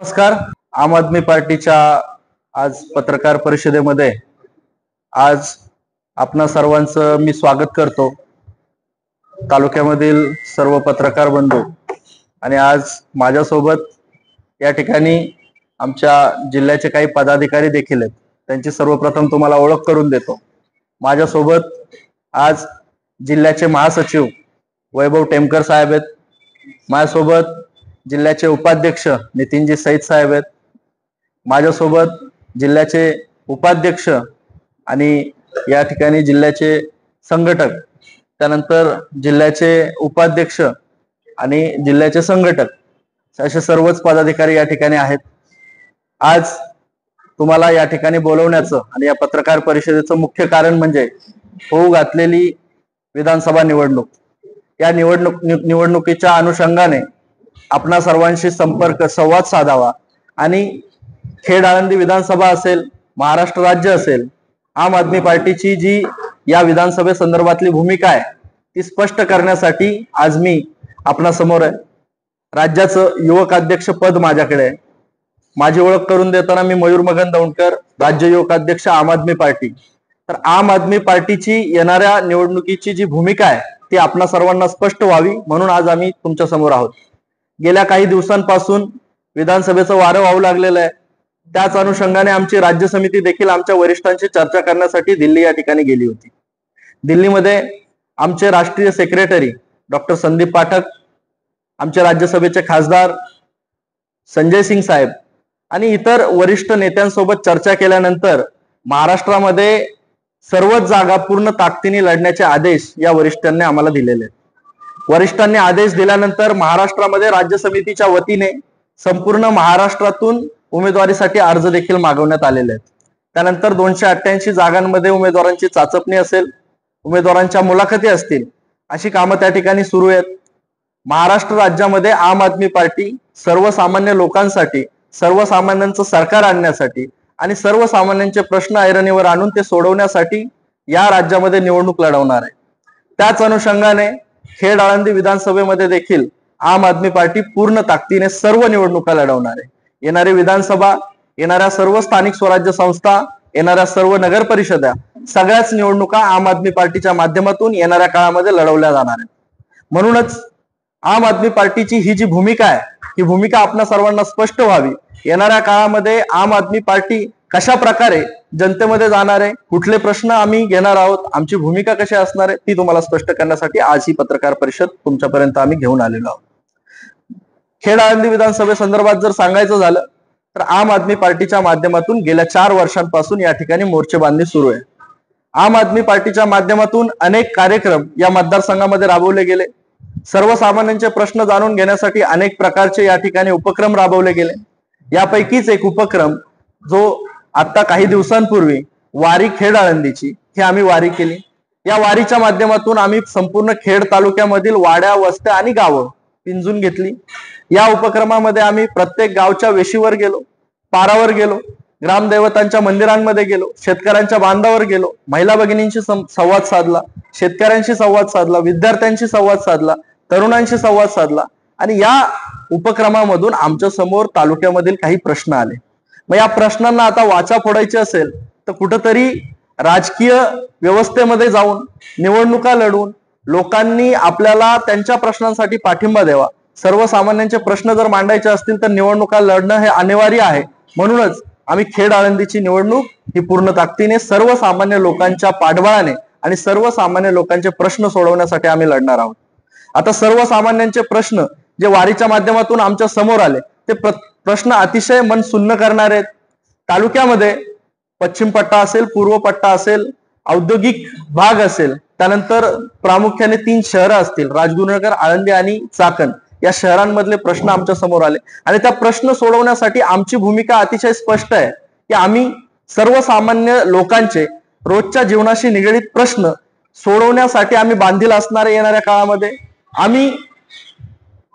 नमस्कार. आम आदमी पार्टीच्या आज पत्रकार परिषदेमध्ये आज आपणा सर्वांचं मी स्वागत करतो. तालुक्यामधील सर्व पत्रकार बंधू आणि आज माझ्यासोबत या ठिकाणी आमच्या जिल्ह्याचे काही पदाधिकारी देखील आहेत. त्यांची सर्वप्रथम तुम्हाला ओळख करून देतो. माझ्यासोबत आज जिल्ह्याचे महासचिव वैभव टेमकर साहेब आहेत. माझ्यासोबत जिल्ह्याचे उपाध्यक्ष नितीनजी सईद साहेब आहेत. माझ्यासोबत जिल्ह्याचे उपाध्यक्ष आणि या ठिकाणी जिल्ह्याचे संघटक, त्यानंतर जिल्ह्याचे उपाध्यक्ष आणि जिल्ह्याचे संघटक असे सर्वच पदाधिकारी या ठिकाणी आहेत. आज तुम्हाला या ठिकाणी बोलवण्याचं आणि या पत्रकार परिषदेचं मुख्य कारण म्हणजे होऊ घातलेली विधानसभा निवडणूक. या निवडणुकीच्या अनुषंगाने आपणा सर्वांशी संवाद साधावा आणि खेड आळंदी विधानसभा असेल, महाराष्ट्र राज्य असेल, आम आदमी पार्टीची जी या विधानसभे संदर्भातली भूमिका आहे ती स्पष्ट करण्यासाठी आज मी आपणा समोर आहे. राज्याचं युवक अध्यक्ष पद माझ्याकडे आहे. माझी ओळख करून देताना मी मयूर मगन दौंडकर, राज्य युवक अध्यक्ष आम आदमी पार्टी. तर आम आदमी पार्टीची येणाऱ्या निवडणुकीची जी भूमिका आहे ती आपणा सर्वांना स्पष्ट व्हावी म्हणून आज आम्ही तुमच्या समोर आहोत. गेल्या काही दिवसांपासून विधानसभेचं वारं वाहू लागलेलं आहे. त्याच अनुषंगाने आमची राज्य समिती देखील आमच्या वरिष्ठांशी चर्चा करण्यासाठी दिल्ली या ठिकाणी गेली होती. दिल्लीमध्ये आमचे राष्ट्रीय सेक्रेटरी डॉक्टर संदीप पाठक, आमचे राज्यसभेचे खासदार संजय सिंग साहेब आणि इतर वरिष्ठ नेत्यांसोबत चर्चा केल्यानंतर महाराष्ट्रामध्ये सर्वच जागा पूर्ण ताकदीने लढण्याचे आदेश या वरिष्ठांनी आम्हाला दिलेले आहेत. वरिष्ठांनी आदेश दिल्यानंतर महाराष्ट्रामध्ये राज्य समितीच्या वतीने संपूर्ण महाराष्ट्रातून उमेदवारीसाठी अर्ज देखील मागवण्यात आलेले आहेत. त्यानंतर 288 जागांमध्ये उमेदवारांची चाचपणी असेल, उमेदवारांच्या मुलाखती असतील, अशी कामं त्या ठिकाणी सुरू आहेत. महाराष्ट्र राज्यामध्ये आम आदमी पार्टी सर्वसामान्य लोकांसाठी, सर्वसामान्यांचं सरकार आणण्यासाठी आणि सर्वसामान्यांचे प्रश्न ऐरणीवर आणून ते सोडवण्यासाठी या राज्यामध्ये निवडणूक लढवणार आहे. त्याच अनुषंगाने खेड आळंदी विधानसभेमध्ये देखील आम आदमी पार्टी पूर्ण ताकदीने सर्व निवडणुका लढवणार आहे. येणारी विधानसभा, येणाऱ्या सर्व स्थानिक स्वराज्य संस्था, येणाऱ्या सर्व नगर परिषदा, सगळ्याच निवडणुका आम आदमी पार्टीच्या माध्यमातून येणाऱ्या काळामध्ये लढवल्या जाणार आहेत. म्हणूनच आम आदमी पार्टीची ही जी भूमिका आहे ही भूमिका आपल्या सर्वांना स्पष्ट व्हावी. येणाऱ्या काळामध्ये आम आदमी पार्टी कशा प्रकारे जनतेमध्ये जाणार आहे, कुठले प्रश्न आम्ही घेणार आहोत, आमची भूमिका कशी असणार आहे ती तुम्हाला स्पष्ट करण्यासाठी आज ही पत्रकार परिषद तुमच्यापर्यंत आम्ही घेऊन आलेलो आहोत. खेड आळंदी विधानसभे संदर्भात जर सांगायचं झालं तर आम आदमी पार्टीच्या माध्यमातून गेल्या 4 वर्षांपासून या ठिकाणी मोर्चेबांधणी सुरू आहे. आम आदमी पार्टीच्या माध्यमातून अनेक कार्यक्रम या मतदारसंघामध्ये राबवले गेले. सर्वसामान्यांचे प्रश्न जाणून घेण्यासाठी अनेक प्रकारचे या ठिकाणी उपक्रम राबवले गेले. यापैकीच एक उपक्रम जो आता काही दिवसांपूर्वी वारी खेड आळंदीची ही आम्ही वारी केली. या वारीच्या माध्यमातून आम्ही संपूर्ण खेड तालुक्यामधील वाड्या, वस्त्या आणि गावं पिंजून घेतली. या उपक्रमामध्ये आम्ही प्रत्येक गावच्या वेशीवर गेलो, पारावर गेलो, ग्रामदैवतांच्या मंदिरांमध्ये गेलो, शेतकऱ्यांच्या बांधावर गेलो, महिला भगिनींशी संवाद साधला, शेतकऱ्यांशी संवाद साधला, विद्यार्थ्यांशी संवाद साधला, तरुणांशी संवाद साधला आणि या उपक्रमामधून आमच्या समोर तालुक्यामधील काही प्रश्न आले. मग या प्रश्नांना आता वाचा फोडायची असेल तर कुठंतरी राजकीय व्यवस्थेमध्ये जाऊन निवडणुका लढून लोकांनी आपल्याला त्यांच्या प्रश्नांसाठी पाठिंबा द्यावा. सर्वसामान्यांचे प्रश्न जर मांडायचे असतील तर निवडणुका लढणं हे अनिवार्य आहे. म्हणूनच आम्ही खेड आळंदीची निवडणूक ही पूर्ण ताकदीने सर्वसामान्य लोकांच्या पाठबळाने आणि सर्वसामान्य लोकांचे प्रश्न सोडवण्यासाठी आम्ही लढणार आहोत. आता सर्वसामान्यांचे प्रश्न जे वारीच्या माध्यमातून आमच्या समोर आले ते प्रश्न अतिशय मन सुन्न करणारे आहेत. तालुक्यामध्ये पश्चिम पट्टा असेल, पूर्व पट्टा असेल, औद्योगिक भाग असेल, त्यानंतर प्रामुख्याने 3 शहरं असतील, राजगुरुनगर, आळंदी आणि चाकण, या शहरांमधले प्रश्न आमच्या समोर आले आणि त्या प्रश्न सोडवण्यासाठी आमची भूमिका अतिशय स्पष्ट आहे की आम्ही सर्वसामान्य लोकांचे रोजच्या जीवनाशी निगडीत प्रश्न सोडवण्यासाठी आम्ही बांधील असणारे. येणाऱ्या काळामध्ये आम्ही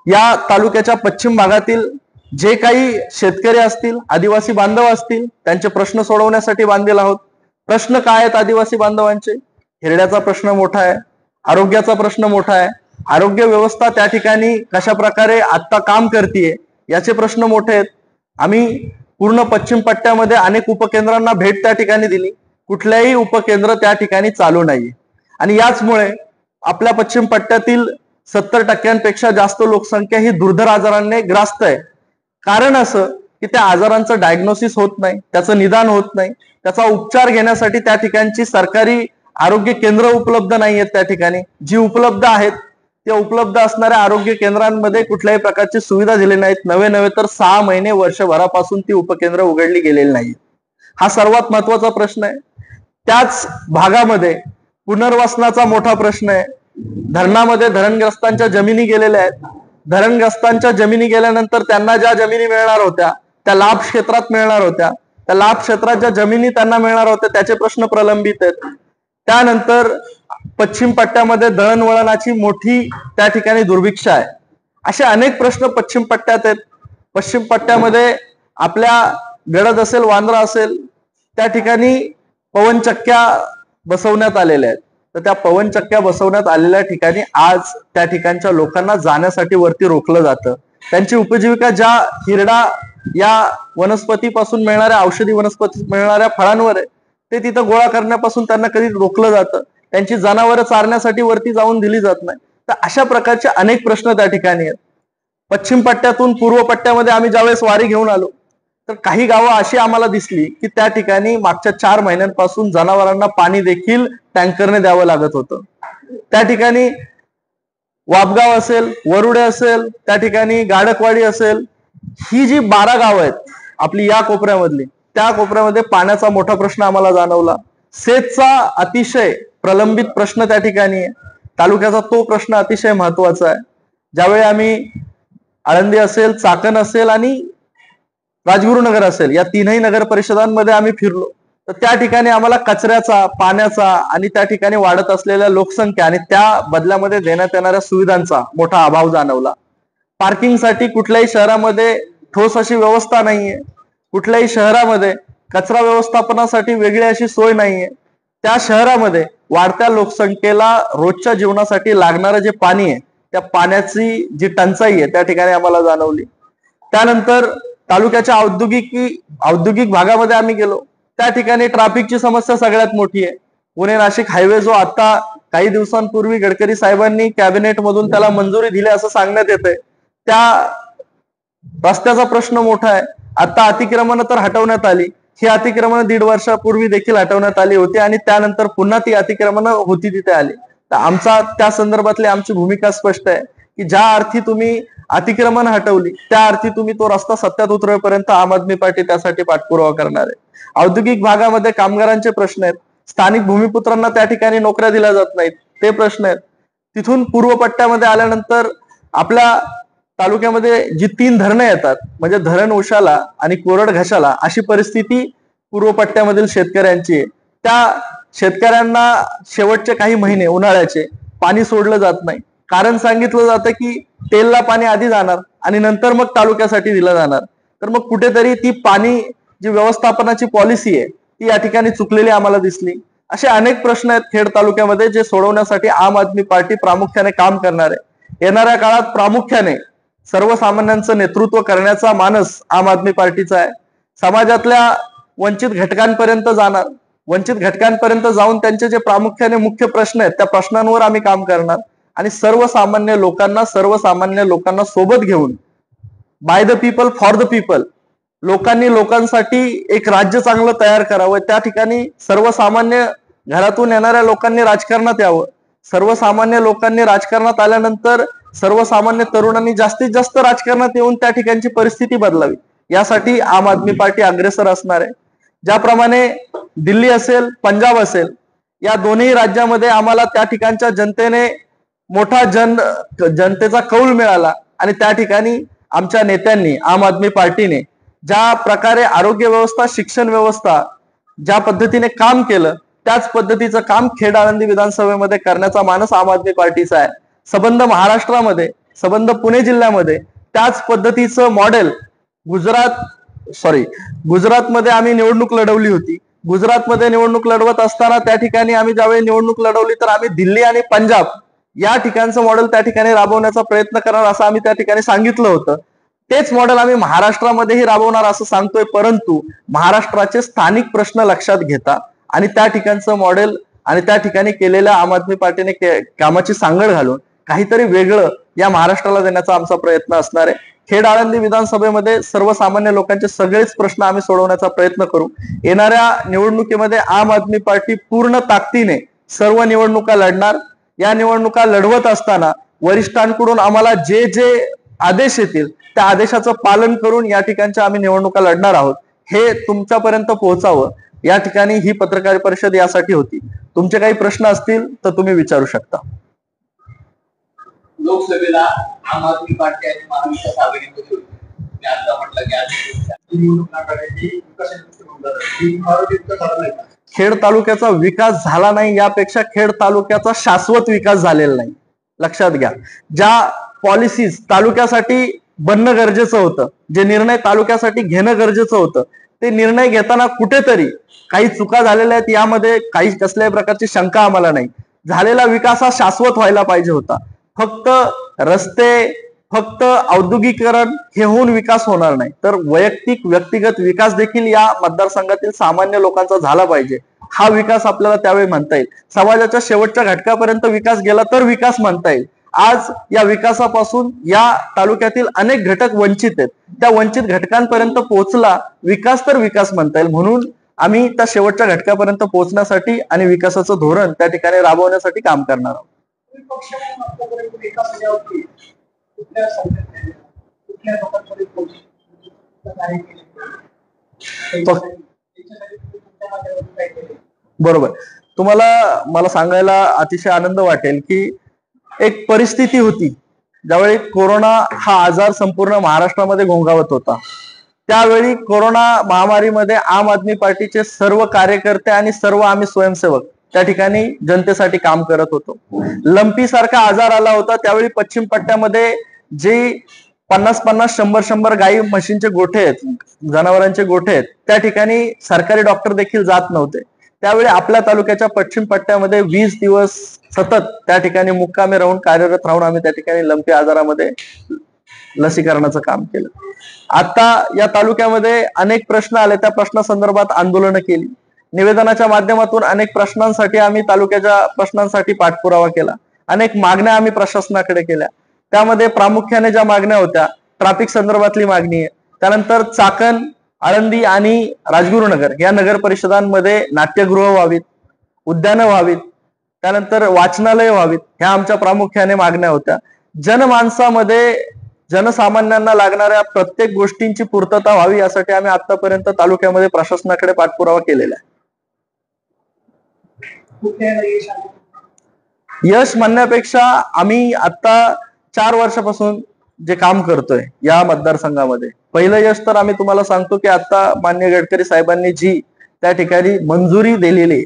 या तालुक्याच्या पश्चिम भागातील जे काही शेतकरी असतील, आदिवासी बांधव असतील, त्यांचे प्रश्न सोडवण्यासाठी बांधील आहोत. प्रश्न काय आहेत आदिवासी बांधवांचे? हिरड्याचा प्रश्न मोठा आहे, आरोग्याचा प्रश्न मोठा आहे, आरोग्य व्यवस्था त्या ठिकाणी कशा प्रकारे आता काम करते याचे प्रश्न मोठे आहेत. आम्ही पूर्ण पश्चिम पट्ट्यामध्ये अनेक उपकेंद्रांना भेट त्या ठिकाणी दिली, कुठल्याही उपकेंद्र त्या ठिकाणी चालू नाही. आणि याचमुळे आपल्या पश्चिम पट्ट्यातील 70% जास्त लोकसंख्या ही दुर्धर आजारांनी ग्रास्त आहे. कारण असं की त्या आजारांचं डायग्नोसिस होत नाही, त्याचं निदान होत नाही, त्याचा उपचार घेण्यासाठी त्या ठिकाणची सरकारी आरोग्य केंद्र उपलब्ध नाही आहेत. त्या ठिकाणी जी उपलब्ध आहेत त्या उपलब्ध असणाऱ्या आरोग्य केंद्रांमध्ये कुठल्याही प्रकारची सुविधा दिली नाहीत. नवे तर 6 महिने वर्षभरापासून ती उपकेंद्र उघडली गेलेली नाही. हा सर्वात महत्वाचा प्रश्न आहे. त्याच भागामध्ये पुनर्वसनाचा मोठा प्रश्न आहे. धरणामध्ये धरणग्रस्तांच्या जमिनी गेलेल्या आहेत. धरणग्रस्तांच्या जमिनी गेल्यानंतर त्यांना ज्या जमिनी मिळणार होत्या त्या लाभ क्षेत्रात मिळणार होत्या, त्या लाभ क्षेत्रात ज्या जमिनी त्यांना मिळणार होत्या त्याचे प्रश्न प्रलंबित आहेत. त्यानंतर पश्चिम पट्ट्यामध्ये दळणवळणाची मोठी त्या ठिकाणी दुर्भिक्षा आहे. असे अनेक प्रश्न पश्चिम पट्ट्यात आहेत. पश्चिम पट्ट्यामध्ये आपल्या गडद असेल, वांद्रा असेल, त्या ठिकाणी पवनचक्क्या बसवण्यात आलेल्या आहेत. तर त्या पवनचक्क्या बसवण्यात आलेल्या ठिकाणी आज त्या ठिकाणच्या लोकांना जाण्यासाठी वरती रोखलं जातं. त्यांची उपजीविका ज्या हिरडा या वनस्पतीपासून मिळणाऱ्या, औषधी वनस्पती मिळणाऱ्या फळांवर आहे, ते तिथं गोळा करण्यापासून त्यांना कधी रोखलं जातं. त्यांची जनावरं चारण्यासाठी वरती जाऊन दिली जात नाही. तर अशा प्रकारचे अनेक प्रश्न त्या ठिकाणी आहेत. पश्चिम पट्ट्यातून पूर्व पट्ट्यामध्ये आम्ही ज्यावेळेस वारी घेऊन आलो तर काही गावं अशी आम्हाला दिसली की त्या ठिकाणी मागच्या 4 महिन्यांपासून जनावरांना पाणी देखील टँकरने द्यावं लागत होतं. त्या ठिकाणी वापगाव असेल, वरुडे असेल, त्या ठिकाणी गाडकवाडी असेल, ही जी 12 गावं आहेत आपली या कोपऱ्यामधली, त्या कोपऱ्यामध्ये पाण्याचा मोठा प्रश्न आम्हाला जाणवला. सेचचा अतिशय प्रलंबित प्रश्न त्या ठिकाणी आहे. तालुक्याचा तो प्रश्न अतिशय महत्वाचा आहे. ज्यावेळी आम्ही आळंदी असेल, चाकण असेल आणि राजगुरुनगर असेल या तीनही नगर परिषदांमध्ये आम्ही फिरलो तर त्या ठिकाणी आम्हाला कचऱ्याचा, पाण्याचा आणि त्या ठिकाणी वाढत असलेल्या लोकसंख्या आणि त्या बदल्यामध्ये देण्यात येणाऱ्या सुविधांचा मोठा अभाव जाणवला. पार्किंगसाठी कुठल्याही शहरामध्ये ठोस अशी व्यवस्था नाहीये. कुठल्याही शहरामध्ये कचरा व्यवस्थापनासाठी वेगळी अशी सोय नाहीये. त्या शहरामध्ये वाढत्या लोकसंख्येला रोजच्या जीवनासाठी लागणारं जे पाणी आहे त्या पाण्याची जी टंचाई आहे त्या ठिकाणी आम्हाला जाणवली. त्यानंतर तालुक्याच्या औद्योगिक भागामध्ये आम्ही गेलो. त्या ठिकाणी ट्रॅफिकची समस्या सगळ्यात मोठी आहे. पुणे नाशिक हायवे जो आता काही दिवसांपूर्वी गडकरी साहेबांनी कॅबिनेट मधून त्याला मंजुरी दिली असं सांगण्यात येतंय, त्या रस्त्याचा प्रश्न मोठा आहे. आता अतिक्रमण तर हटवण्यात आली. ही अतिक्रमण 1.5 वर्षापूर्वी देखील हटवण्यात आली होती आणि त्यानंतर पुन्हा ती अतिक्रमण होती तिथे आली. तर आमचा त्या संदर्भातली आमची भूमिका स्पष्ट आहे की ज्या अर्थी तुम्ही अतिक्रमण हटवली त्या अर्थी तुम्ही तो रस्ता सत्यात उतरवेपर्यंत आम आदमी पार्टी त्यासाठी पाठपुरावा करणार आहे. औद्योगिक भागामध्ये कामगारांचे प्रश्न आहेत. स्थानिक भूमिपुत्रांना त्या ठिकाणी नोकऱ्या दिल्या जात नाहीत, ते प्रश्न आहेत. तिथून पूर्व पट्ट्यामध्ये आल्यानंतर आपल्या तालुक्यामध्ये जी 3 धरणं येतात म्हणजे धरण उशाला आणि कोरड घशाला अशी परिस्थिती पूर्व पट्ट्यामधील शेतकऱ्यांची आहे. त्या शेतकऱ्यांना शेवटचे काही महिने उन्हाळ्याचे पाणी सोडलं जात नाही. कारण सांगितलं जातं की तेलला पाणी आधी जाणार आणि नंतर मग तालुक्यासाठी दिलं जाणार. तर मग कुठेतरी ती पाणी जी व्यवस्थापनाची पॉलिसी आहे ती या ठिकाणी चुकलेली आम्हाला दिसली. असे अनेक प्रश्न आहेत खेड तालुक्यामध्ये जे सोडवण्यासाठी आम आदमी पार्टी प्रामुख्याने काम करणार आहे. येणाऱ्या काळात प्रामुख्याने सर्वसामान्यांचं नेतृत्व करण्याचा मानस आम आदमी पार्टीचा आहे. समाजातल्या वंचित घटकांपर्यंत जाणार, वंचित घटकांपर्यंत जाऊन त्यांचे जे प्रामुख्याने मुख्य प्रश्न आहेत त्या प्रश्नांवर आम्ही काम करणार आणि सर्वसामान्य लोकांना सोबत घेऊन by the people for the people, लोकांसाठी एक राज्य चांगलं तयार करावं. त्या ठिकाणी सर्वसामान्य घरातून येणाऱ्या लोकांनी राजकारणात यावं. सर्वसामान्य लोकांनी राजकारणात आल्यानंतर सर्वसामान्य तरुणांनी जास्तीत जास्त राजकारणात येऊन त्या ठिकाणची परिस्थिती बदलावी, यासाठी आम आदमी पार्टी अग्रेसर असणार आहे. ज्याप्रमाणे दिल्ली असेल, पंजाब असेल या दोन्ही राज्यामध्ये आम्हाला त्या ठिकाणच्या जनतेने मोठा जनतेचा कौल मिळाला आणि त्या ठिकाणी आमच्या नेत्यांनी, आम आदमी पार्टीने ज्या प्रकारे आरोग्य व्यवस्था, शिक्षण व्यवस्था ज्या पद्धतीने काम केलं त्याच पद्धतीचं काम खेड आळंदी विधानसभेमध्ये करण्याचा मानस आम आदमी पार्टीचा आहे. संबंध महाराष्ट्रामध्ये, संबंध पुणे जिल्ह्यामध्ये त्याच पद्धतीचं मॉडेल गुजरातमध्ये आम्ही निवडणूक लढवली होती. गुजरातमध्ये निवडणूक लढवत असताना त्या ठिकाणी आम्ही ज्यावेळी निवडणूक लढवली तर आम्ही दिल्ली आणि पंजाब या ठिकाणचं मॉडेल त्या ठिकाणी राबवण्याचा प्रयत्न करणार असं आम्ही त्या ठिकाणी सांगितलं होतं. तेच मॉडेल आम्ही महाराष्ट्रामध्येही राबवणार असं सांगतोय, परंतु महाराष्ट्राचे स्थानिक प्रश्न लक्षात घेता आणि त्या ठिकाणचं मॉडेल आणि त्या ठिकाणी केलेल्या आम आदमी पार्टीने कामाची सांगड घालून काहीतरी वेगळं या महाराष्ट्राला देण्याचा आमचा प्रयत्न असणार आहे. खेड आळंदी विधानसभेमध्ये सर्वसामान्य लोकांचे सगळेच प्रश्न आम्ही सोडवण्याचा प्रयत्न करू. येणाऱ्या निवडणुकीमध्ये आम आदमी पार्टी पूर्ण ताकदीने सर्व निवडणुका लढणार. या निवडणुका लढवत असताना वरिष्ठांकडून आम्हाला जे जे आदेश येतील त्या आदेशाचं पालन करून या ठिकाणच्या आम्ही निवडणुका लढणार आहोत, हे तुमच्यापर्यंत पोहोचावं या ठिकाणी ही पत्रकार परिषद यासाठी होती. तुमचे काही प्रश्न असतील तर तुम्ही विचारू शकता. लोकसभेला आम आदमी पार्टी आणि महाविकास आघाडीमध्ये होती. मी आता म्हटलं की खेड तालुक्याचा विकास झाला नाही, यापेक्षा खेड तालुक्याचा शाश्वत विकास झालेला नाही. लक्षात घ्या, ज्या पॉलिसीज तालुक्यासाठी बनणं गरजेचं होतं, जे निर्णय तालुक्यासाठी घेणं गरजेचं होतं, ते निर्णय घेताना कुठेतरी काही चुका झालेल्या आहेत. यामध्ये काही कसल्याही प्रकारची शंका आम्हाला नाही. झालेला विकास हा शाश्वत व्हायला पाहिजे होता. फक्त रस्ते, फक्त औद्योगिकरण हे होऊन विकास होणार नाही, तर वैयक्तिक व्यक्तिगत विकास देखील या मतदारसंघातील सामान्य लोकांचा झाला पाहिजे. हा विकास आपल्याला त्यावेळी म्हणता येईल. समाजाच्या शेवटच्या घटकापर्यंत विकास गेला तर विकास म्हणता येईल. आज या विकासापासून या तालुक्यातील अनेक घटक वंचित आहेत. त्या वंचित घटकांपर्यंत पोहोचला विकास तर विकास म्हणता येईल. म्हणून आम्ही त्या शेवटच्या घटकापर्यंत पोहोचण्यासाठी आणि विकासाचं धोरण त्या ठिकाणी राबवण्यासाठी काम करणार आहोत. बरोबर. तुम्हाला मला सांगायला अतिशय आनंद वाटेल की एक परिस्थिती होती ज्यावेळी कोरोना हा आजार संपूर्ण महाराष्ट्रामध्ये घोंघावत होता. त्यावेळी कोरोना महामारीमध्ये आम आदमी पार्टीचे सर्व कार्यकर्ते आणि सर्व आम्ही स्वयंसेवक त्या ठिकाणी जनतेसाठी काम करत होतो. लंपी सारखा आजार आला होता. त्यावेळी पश्चिम पट्ट्यामध्ये जे 50-50, 100-100 गाई म्हशींचे गोठे आहेत, जनावरांचे गोठे आहेत, त्या ठिकाणी सरकारी डॉक्टर देखील जात नव्हते. त्यावेळी आपल्या तालुक्याच्या पश्चिम पट्ट्यामध्ये 20 दिवस सतत त्या ठिकाणी मुक्कामी राहून कार्यरत राहून आम्ही त्या ठिकाणी लंपी आजारामध्ये लसीकरणाचं काम केलं. आता या तालुक्यामध्ये अनेक प्रश्न आले, त्या प्रश्नासंदर्भात आंदोलनं केली. निवेदनाच्या माध्यमातून अनेक प्रश्नांसाठी आम्ही तालुक्याच्या प्रश्नांसाठी पाठपुरावा केला. अनेक मागण्या आम्ही प्रशासनाकडे केल्या. त्यामध्ये प्रामुख्याने ज्या मागण्या होत्या, ट्रॅफिक संदर्भातली मागणी आहे. त्यानंतर चाकण, आळंदी आणि राजगुरुनगर या नगर परिषदांमध्ये नाट्यगृह व्हावीत, उद्यानं व्हावीत, त्यानंतर वाचनालय व्हावीत, ह्या आमच्या प्रामुख्याने मागण्या होत्या. जनमानसामध्ये जनसामान्यांना लागणाऱ्या प्रत्येक गोष्टींची पूर्तता व्हावी यासाठी आम्ही आतापर्यंत तालुक्यामध्ये प्रशासनाकडे पाठपुरावा केलेला आहे. यश म्हणण्यापेक्षा आम्ही आता 4 वर्षापासून जे काम करतोय या मतदारसंघामध्ये, पहिलं यश तर आम्ही तुम्हाला सांगतो की आता माननीय गडकरी साहेबांनी जी त्या ठिकाणी मंजुरी दिलेली,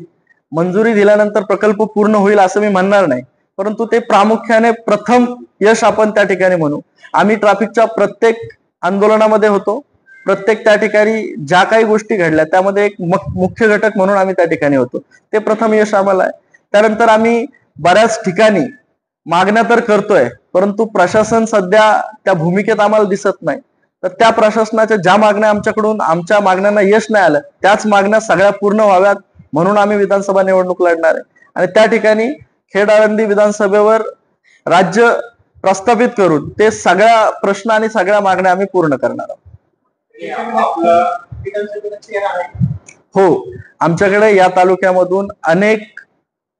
मंजुरी दिल्यानंतर प्रकल्प पूर्ण होईल असं मी म्हणणार नाही, परंतु ते प्रामुख्याने प्रथम यश आपण त्या ठिकाणी म्हणू. आम्ही ट्रॅफिकच्या प्रत्येक आंदोलनामध्ये होतो. प्रत्येक त्या ठिकाणी ज्या काही गोष्टी घडल्या त्यामध्ये एक मुख्य घटक म्हणून आम्ही त्या ठिकाणी होतो. ते प्रथम यश आम्हाला आहे. त्यानंतर आम्ही बऱ्याच ठिकाणी मागण्या तर करतोय, परंतु प्रशासन सध्या त्या भूमिकेत आम्हाला दिसत नाही. तर त्या प्रशासनाच्या ज्या मागण्या आमच्याकडून आमच्या मागण्यांना यश नाही आलं, त्याच मागण्या सगळ्या पूर्ण व्हाव्यात म्हणून आम्ही विधानसभा निवडणूक लढणार आहे. आणि त्या ठिकाणी खेड आळंदी विधानसभेवर राज्य प्रस्थापित करून ते सगळ्या प्रश्न आणि सगळ्या मागण्या आम्ही पूर्ण करणार आहोत. हो, आमच्याकडे या तालुक्यामधून अनेक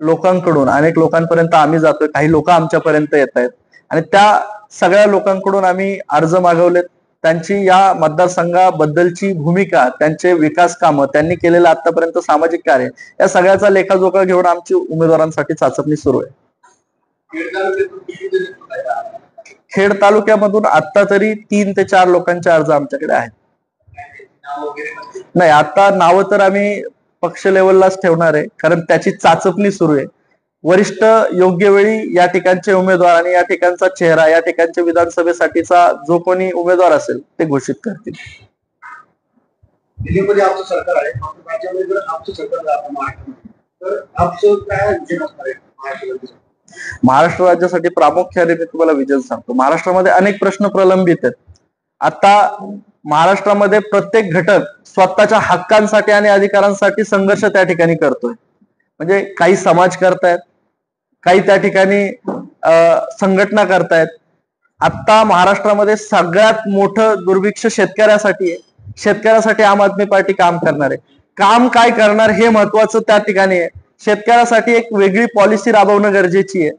लोकांपर्यंत आम्ही जातोय. काही लोक आमच्यापर्यंत येत आहेत आणि त्या सगळ्या लोकांकडून आम्ही अर्ज मागवलेत. त्यांची या मतदारसंघाबद्दलची भूमिका, त्यांचे विकास कामं, त्यांनी केलेलं आतापर्यंत सामाजिक कार्य, या सगळ्याचा लेखाजोखा घेऊन आमची उमेदवारांसाठी चाचपणी सुरू आहे. खेड तालुक्यामधून आता तरी 3 ते 4 लोकांचे अर्ज आमच्याकडे आहेत. नाही, आता नावं तर आम्ही पक्ष लेवललाच ठेवणार आहे, कारण त्याची चाचपणी सुरू आहे. वरिष्ठ योग्य वेळी या ठिकाणचे उमेदवार आणि या ठिकाणचा चेहरा, या ठिकाणच्या विधानसभेसाठीचा जो कोणी उमेदवार असेल ते घोषित करतील. दिल्लीमध्ये आमचं सरकार आहे, राज्यामध्ये जर आमचं सरकार तर आमचं काय विजन असणार आहे महाराष्ट्र राज्यासाठी? प्रामुख्याने मी तुम्हाला विजन सांगतो, महाराष्ट्रामध्ये अनेक प्रश्न प्रलंबित आहेत. आता महाराष्ट्रामध्ये प्रत्येक घटक स्वतःच्या हक्कांसाठी आणि अधिकारांसाठी संघर्ष त्या ठिकाणी करतोय. म्हणजे काही समाज करतायत, काही त्या ठिकाणी संघटना करतायत. आता महाराष्ट्रामध्ये सगळ्यात मोठं दुर्भिक्ष शेतकऱ्यासाठी आहे. शेतकऱ्यासाठी आम आदमी पार्टी काम करणार आहे. काम काय करणार हे महत्वाचं त्या ठिकाणी आहे. शेतकऱ्यासाठी एक वेगळी पॉलिसी राबवणं गरजेची आहे.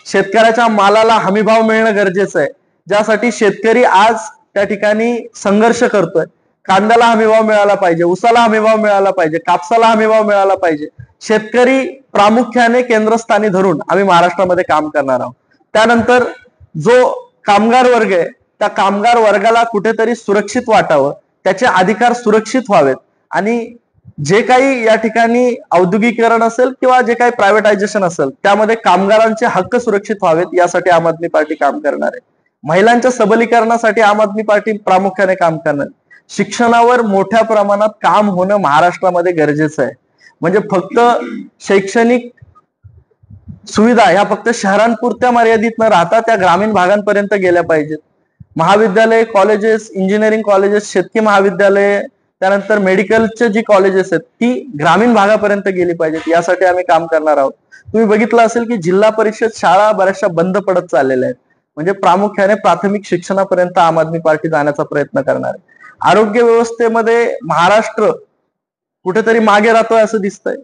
शेतकऱ्याच्या मालाला हमीभाव मिळणं गरजेचं आहे, ज्यासाठी शेतकरी आज त्या ठिकाणी संघर्ष करतोय. कांद्याला हमीभाव मिळाला पाहिजे, ऊसाला हमीभाव मिळाला पाहिजे, कापसाला हमीभाव मिळाला पाहिजे. शेतकरी प्रामुख्याने केंद्रस्थानी धरून आम्ही महाराष्ट्रामध्ये काम करणार आहोत. त्यानंतर जो कामगार वर्ग आहे, त्या कामगार वर्गाला कुठेतरी सुरक्षित वाटावं, त्याचे अधिकार सुरक्षित व्हावेत आणि जे काही या ठिकाणी औद्योगिकीकरण असेल किंवा जे काही प्रायव्हेटायझेशन असेल त्यामध्ये कामगारांचे हक्क सुरक्षित व्हावेत, यासाठी आम आदमी पार्टी काम करणार आहे. महिलांच्या सबलीकरणासाठी आम आदमी पार्टी प्रामुख्याने काम करणार. शिक्षणावर मोठ्या प्रमाणात काम होणं महाराष्ट्रामध्ये गरजेचं आहे. म्हणजे फक्त शैक्षणिक सुविधा ह्या फक्त शहरांपुरत्या मर्यादित न राहता त्या ग्रामीण भागांपर्यंत गेल्या पाहिजेत. महाविद्यालय, कॉलेजेस, इंजिनिअरिंग कॉलेजेस, शेतकी महाविद्यालय, त्यानंतर मेडिकलचे जी कॉलेजेस आहेत ती ग्रामीण भागापर्यंत गेली पाहिजेत. यासाठी आम्ही काम करणार आहोत. तुम्ही बघितलं असेल की जिल्हा परिषद शाळा बऱ्याचशा बंद पडत चाललेल्या आहेत. म्हणजे प्रामुख्याने प्राथमिक शिक्षणापर्यंत आम आदमी पार्टी जाण्याचा प्रयत्न करणार आहे. आरोग्य व्यवस्थेमध्ये महाराष्ट्र कुठेतरी मागे राहतोय असं दिसतंय.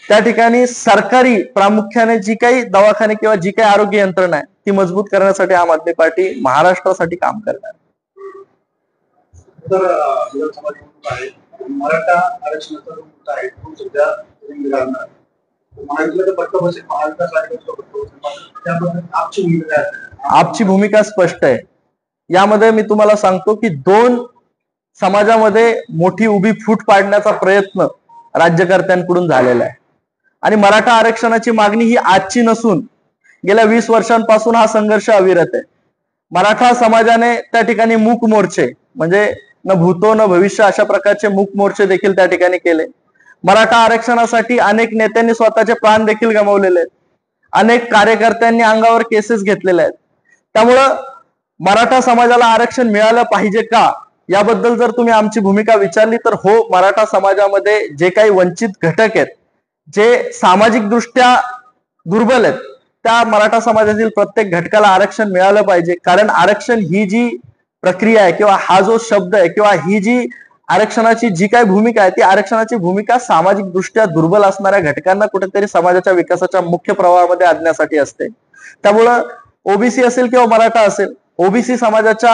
त्या ठिकाणी सरकारी प्रामुख्याने जी काही दवाखाने किंवा जी काही आरोग्य यंत्रणा आहे ती मजबूत करण्यासाठी आम आदमी पार्टी महाराष्ट्रासाठी काम करणार. तर आहे मराठा आरक्षणाचा जो मुद्दा आहे तो सध्या लागणार महाराष्ट्राचा पट्ट बसेल, महाराष्ट्रासाठी त्यामध्ये आपची भूमिका काय आहे? आपची भूमिका स्पष्ट आहे. यामध्ये मी तुम्हाला सांगतो की दोन समाजामध्ये मोठी उभी फूट पाडण्याचा प्रयत्न राज्यकर्त्यांकडून झालेला आहे. आणि मराठा आरक्षणाची मागणी ही आजची नसून गेल्या 20 वर्षांपासून हा संघर्ष अविरत आहे. मराठा समाजाने त्या ठिकाणी मूक मोर्चे, म्हणजे न भूतो न भविष्य अशा प्रकारचे मूक मोर्चे देखील त्या ठिकाणी केले. मराठा आरक्षणासाठी अनेक नेत्यांनी स्वतःचे प्राण देखील गमावलेले आहेत. अनेक कार्यकर्त्यांनी अंगावर केसेस घेतलेले आहेत. त्यामुळं मराठा समाजाला आरक्षण मिळालं पाहिजे का याबद्दल जर तुम्ही आमची भूमिका विचारली तर हो, मराठा समाजामध्ये जे काही वंचित घटक आहेत, जे सामाजिक दृष्ट्या दुर्बल आहेत, त्या मराठा समाजातील प्रत्येक घटकाला आरक्षण मिळालं पाहिजे. कारण आरक्षण ही जी प्रक्रिया आहे किंवा हा जो शब्द आहे किंवा ही जी आरक्षणाची जी काही भूमिका आहे ती आरक्षणाची भूमिका सामाजिक दृष्ट्या दुर्बल असणाऱ्या घटकांना कुठेतरी समाजाच्या विकासाच्या मुख्य प्रवाहामध्ये आणण्यासाठी असते. त्यामुळं ओबीसी असेल किंवा मराठा असेल, ओबीसी समाजाच्या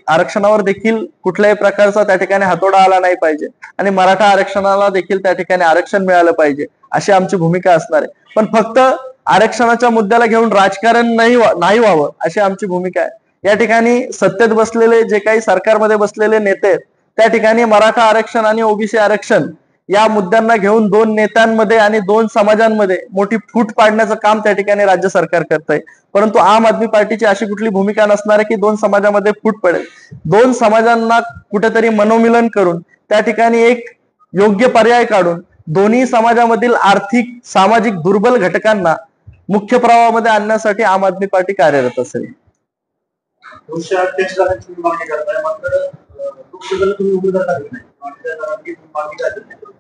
आरक्षणावर देखील कुठल्याही प्रकारचा त्या ठिकाणी हातोडा आला नाही पाहिजे आणि मराठा आरक्षणाला देखील त्या ठिकाणी आरक्षण मिळालं पाहिजे अशी आमची भूमिका असणार आहे. पण फक्त आरक्षणाच्या मुद्द्याला घेऊन राजकारण नाही व्हावं अशी आमची भूमिका आहे. या ठिकाणी सत्तेत बसलेले जे काही सरकारमध्ये बसलेले नेते आहेत त्या ठिकाणी मराठा आरक्षण आणि ओबीसी आरक्षण या मुद्द्यांना घेऊन दोन नेत्यांमध्ये आणि दोन समाजांमध्ये मोठी फूट पाडण्याचं काम त्या ठिकाणी राज्य सरकार करतंय. परंतु आम आदमी पार्टीची अशी कुठली भूमिका नसणार आहे की दोन समाजामध्ये फूट पडेल. दोन समाजांना कुठेतरी मनोमिलन करून त्या ठिकाणी एक योग्य पर्याय काढून दोन्ही समाजामधील आर्थिक सामाजिक दुर्बल घटकांना मुख्य प्रवाहामध्ये आणण्यासाठी आम आदमी पार्टी कार्यरत असेल.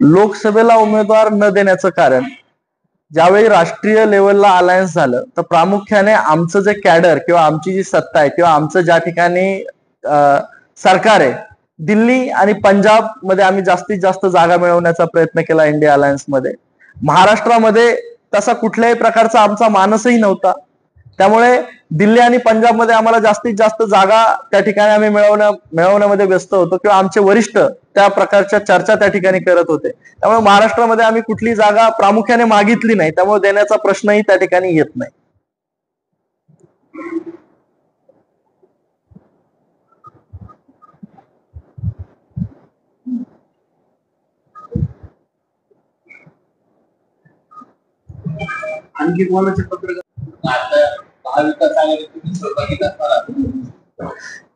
लोकसभेला उमेदवार न देण्याचं कारण, ज्यावेळी राष्ट्रीय लेवलला अलायन्स झालं तर प्रामुख्याने आमचं जे कॅडर किंवा आमची जी सत्ता आहे किंवा आमचं ज्या ठिकाणी सरकार आहे, दिल्ली आणि पंजाब मध्ये आम्ही जास्तीत जास्त जागा मिळवण्याचा प्रयत्न केला इंडिया अलायन्स मध्ये. महाराष्ट्रामध्ये तसा कुठल्याही प्रकारचा आमचा मानसही नव्हता. त्यामुळे दिल्ली आणि पंजाबमध्ये आम्हाला जास्तीत जास्त जागा त्या ठिकाणी आम्ही मिळवण्यामध्ये व्यस्त होतो किंवा आमचे वरिष्ठ त्या प्रकारच्या चर्चा त्या ठिकाणी करत होते. त्यामुळे महाराष्ट्रामध्ये आम्ही कुठली जागा प्रामुख्याने मागितली नाही. त्यामुळे देण्याचा प्रश्नही त्या ठिकाणी येत नाही. आणखी कोणाचे पत्रकार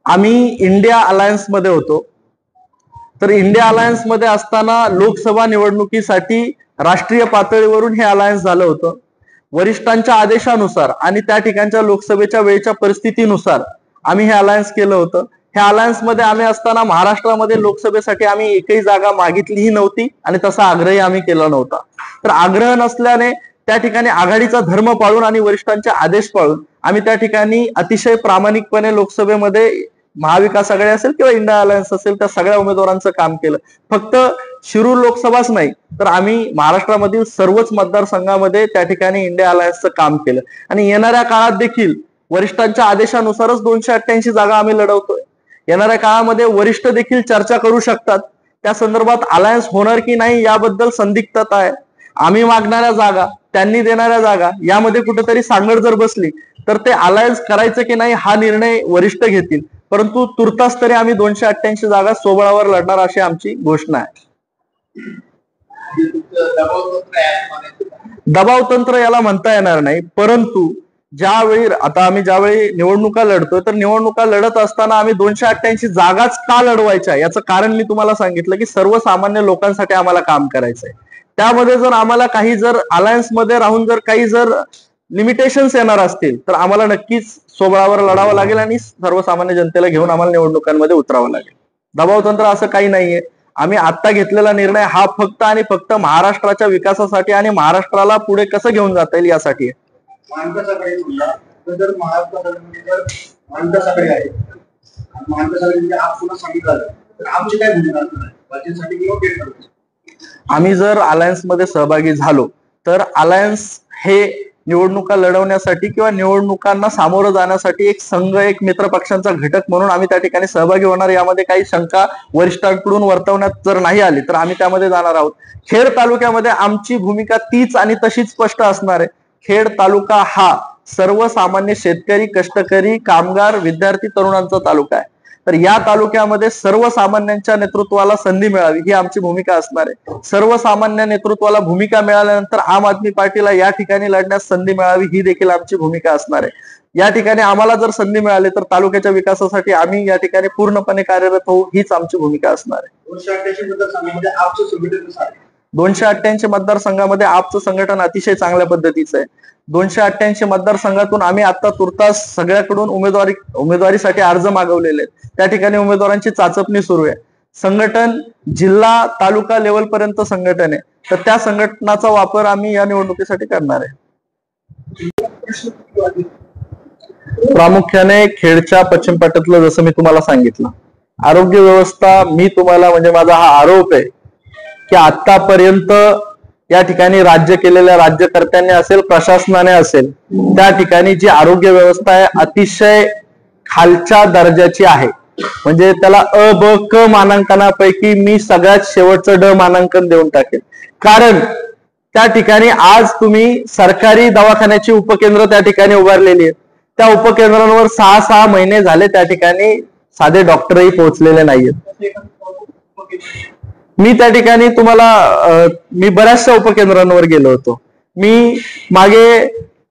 आम्ही इंडिया अलायन्स मध्ये होतो. तर इंडिया अलायन्स मध्ये असताना लोकसभा निवडणुकीसाठी राष्ट्रीय पातळीवरून हे अलायन्स झालं होतं. वरिष्ठांच्या आदेशानुसार आणि त्या ठिकाणच्या लोकसभेच्या वेळेच्या परिस्थितीनुसार आम्ही हे अलायन्स केलं होतं. ह्या अलायन्स मध्ये आम्ही असताना महाराष्ट्रामध्ये लोकसभेसाठी आम्ही एकही जागा मागितलीही नव्हती आणि तसा आग्रही आम्ही केला नव्हता. तर आग्रह नसल्याने त्या ठिकाणी आघाडीचा धर्म पाळून आणि वरिष्ठांचे आदेश पाळून आम्ही त्या ठिकाणी अतिशय प्रामाणिकपणे लोकसभेमध्ये महाविकास आघाडी असेल किंवा इंडिया अलायन्स असेल त्या सगळ्या उमेदवारांचं काम केलं. फक्त शिरूर लोकसभाच नाही तर आम्ही महाराष्ट्रामधील सर्वच मतदारसंघामध्ये त्या ठिकाणी इंडिया अलायन्सचं काम केलं आणि येणाऱ्या काळात देखील वरिष्ठांच्या आदेशानुसारच 288 जागा आम्ही लढवतोय. येणाऱ्या काळामध्ये वरिष्ठ देखील चर्चा करू शकतात. त्या संदर्भात अलायन्स होणार की नाही याबद्दल संदिग्धता आहे. आम्ही मागणाऱ्या जागा त्यांनी देणाऱ्या जागा यामध्ये कुठेतरी सांगड जर बसली तर ते अलायन्स करायचं की नाही हा निर्णय वरिष्ठ घेतील. परंतु तुर्तास तरी आम्ही 288 जागा स्वबळावर लढणार अशी आमची घोषणा आहे. दबाव तंत्र याला म्हणता येणार नाही, परंतु ज्यावेळी निवडणुका लढतोय तर निवडणुका लढत असताना आम्ही 288 जागाच का लढवायच्या याचं कारण मी तुम्हाला सांगितलं की सर्वसामान्य लोकांसाठी आम्हाला काम करायचंय. त्यामध्ये जर आम्हाला काही जर अलायन्स मध्ये राहून जर काही जर लिमिटेशन्स येणार असतील तर आम्हाला नक्कीच स्वबळावर लढावं लागेल आणि सर्वसामान्य जनतेला घेऊन आम्हाला निवडणुकांमध्ये उतरावं लागेल. दबाव तंत्र असं काही नाहीये. आम्ही आता घेतलेला निर्णय हा फक्त आणि फक्त महाराष्ट्राच्या विकासासाठी आणि महाराष्ट्राला पुढे कसं घेऊन जाता येईल यासाठी आहे. महाविकास आघाडी म्हणला तर जर महाविकास आघाडी आहे आणि महाविकास आघाडी आपण सांगितलं तर आमची काय भूमिका असणार बाकीसाठी किंवा केंद्राची? आम्ही जर अलायन्स मध्ये सहभागी झालो तर अलायन्स हे निवडणुका लढवण्यासाठी किंवा निवडणुकांना सामोरं जाण्यासाठी एक संघ, एक मित्र पक्षांचा घटक म्हणून आम्ही त्या ठिकाणी सहभागी होणार. यामध्ये काही शंका वरिष्ठांकडून वर्तवण्यात जर नाही आली तर आम्ही त्यामध्ये जाणार आहोत. खेड तालुक्यामध्ये आमची भूमिका तीच आणि तशीच स्पष्ट असणार आहे. खेड तालुका हा सर्वसामान्य शेतकरी, कष्टकरी, कामगार, विद्यार्थी, तरुणांचा तालुका आहे. तर या तालुक्यामध्ये सर्वसामान्यांच्या नेतृत्वाला संधी मिळावी ही आमची भूमिका असणार आहे. सर्वसामान्य नेतृत्वाला भूमिका मिळाल्यानंतर आम आदमी पार्टीला या ठिकाणी लढण्यास संधी मिळावी ही देखील आमची भूमिका असणार आहे. या ठिकाणी आम्हाला जर संधी मिळाली तर तालुक्याच्या विकासासाठी आम्ही या ठिकाणी पूर्णपणे कार्यरत होऊ हीच आमची भूमिका असणार आहे. 288 मतदारसंघामध्ये आपचं संघटन अतिशय चांगल्या पद्धतीचं आहे. 288 मतदारसंघातून आम्ही आता तुर्तास सगळ्याकडून उमेदवारीसाठी अर्ज मागवलेले आहेत. त्या ठिकाणी उमेदवारांची चाचपणी सुरू आहे. संघटन जिल्हा तालुका लेवल पर्यंत संघटन आहे. तर त्या संघटनाचा वापर आम्ही या निवडणुकीसाठी करणार आहे. प्रामुख्याने खेडच्या पश्चिम पट्ट्यातलं जसं मी तुम्हाला सांगितलं आरोग्य व्यवस्था, मी तुम्हाला म्हणजे माझा हा आरोप आहे की आतापर्यंत या ठिकाणी राज्य केलेल्या राज्यकर्त्यांनी असेल, प्रशासनाने असेल, त्या ठिकाणी जी आरोग्य व्यवस्था आहे अतिशय खालच्या दर्जाची आहे. म्हणजे त्याला अ, ब, क मानांकनापैकी मी सगळ्यात शेवटचं ड मानांकन देऊन टाकेल. कारण त्या ठिकाणी आज तुम्ही सरकारी दवाखान्याची उपकेंद्र त्या ठिकाणी उभारलेली आहेत. त्या उपकेंद्रांवर 6-6 महिने झाले त्या ठिकाणी साधे डॉक्टरही पोहोचलेले नाहीयेत. मी त्या ठिकाणी मी बऱ्याचशा उपकेंद्रांवर गेलो होतो. मी मागे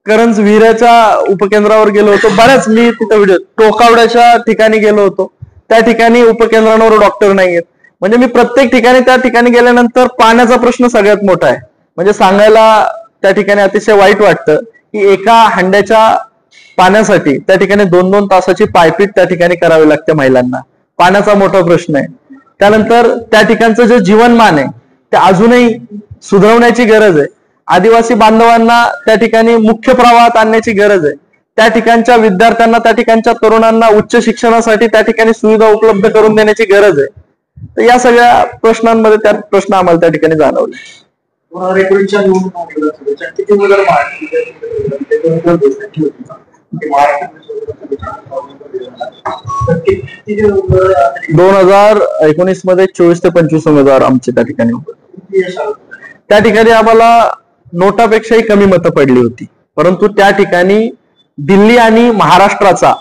करंज विहिराच्या उपकेंद्रावर गेलो होतो. मी तिथं व्हिडिओ टोकावड्याच्या ठिकाणी गेलो होतो. त्या ठिकाणी उपकेंद्रांवर डॉक्टर नाहीयेत. म्हणजे मी प्रत्येक ठिकाणी त्या ठिकाणी गेल्यानंतर पाण्याचा प्रश्न सगळ्यात मोठा आहे. म्हणजे सांगायला त्या ठिकाणी अतिशय वाईट वाटतं की एका हंड्याच्या पाण्यासाठी त्या ठिकाणी 2-2 तासाची पायपीट त्या ठिकाणी करावी लागते महिलांना. पाण्याचा मोठा प्रश्न आहे. त्यानंतर त्या ठिकाणचं जे जीवनमान आहे ते अजूनही सुधारण्याची गरज आहे. आदिवासी बांधवांना त्या ठिकाणी मुख्य प्रवाहात आणण्याची गरज आहे. त्या ठिकाणच्या विद्यार्थ्यांना, त्या ठिकाणच्या तरुणांना उच्च शिक्षणासाठी त्या ठिकाणी सुविधा उपलब्ध करून देण्याची गरज आहे. तर या सगळ्या प्रश्नांमध्ये त्या प्रश्न आम्हाला त्या ठिकाणी जाणवले. 2019च्या निवडणुकीमध्ये 2019 मध्ये 24 ते 25 उमेदवार आमचे त्या ठिकाणी होते. त्या ठिकाणी आम्हाला नोटापेक्षाही कमी मतं पडली होती. परंतु त्या ठिकाणी दिल्ली आणि महाराष्ट्राचा